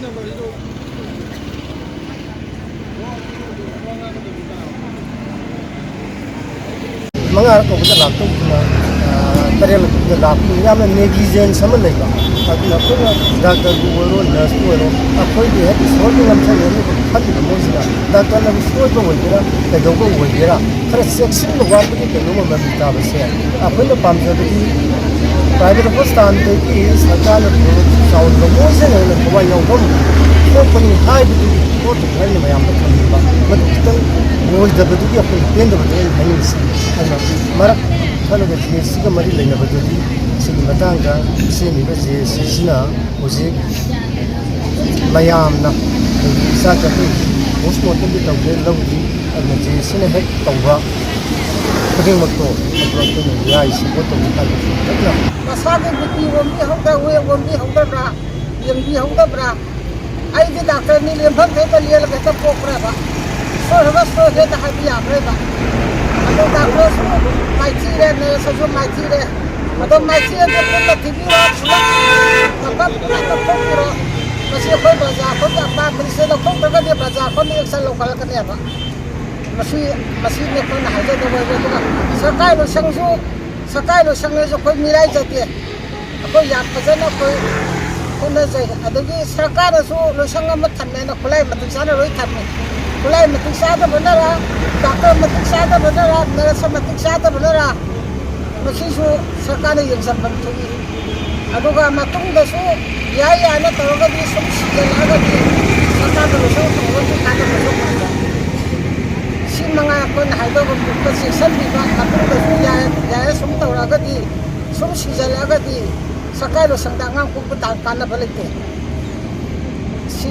Mangar ko kita laptop na tarel ko laptop ya na negligence sama lagi aku nak pun doctor guru nurse guru aku ini है इसमें भी हम चले नहीं खाली मुझे doctor ने इसको तो वही करा तो को वही करा पर सेक्शन लोग आप के तो लोग मैं बता बस है अपन तो पांच सौ की प्राइवेट हॉस्पिटल तो की सरकार ने साउंड लोग मुझे नहीं तो वही लोग को पनी हाई भी को तो घर में हम तो खाली बा मतलब तो वो जब तो की अपन पेन तो बता नहीं है ना मर खाने के लिए सिका मरी लेना बदली सिकी मतंगा सिनी बजे सिना उसे मयाम ना साथ में उस मोटे भी तब लगी मुझे सिने है तौबा कहीं मत तो मतलब तो यार इसे वो तो निकाल दो ना साथ में भी वो भी होता हुए वो भी होता बरा ये भी होता बरा आई भी डॉक्टर ने ले भर दे तो लिए लगे तो पोक रहा सो बस तो है तो भी आ रहा है तो डॉक्टर को माइची रे ने सब माइची रे मतलब माइची रे तो टीवी वा तब तो पोक masih kau baca kau apa bersih lo kau berada di baca kau ni eksan lokal kan ya pak masih ni kau nak hajar tu boleh tu kan sekai lo sang itu kau mirai jadi kau yang pasal kau nak jadi ada ni sekai lo sang amat thamne na kulai matung sana loi thamne kulai matung sana benar lah doctor matung sana benar lah nurse matung sana benar lah masih sekai ni yang sampai tu aduh matung dah ya na tahu kan dia solusi jalan kan dia sekarang tu so tahu tu kan tu si mengakon hal tu bukan season ni kan tapi tu ya semua tahu kan dia solusi jalan kan dia sekarang tu sedang aku petang kan balik tu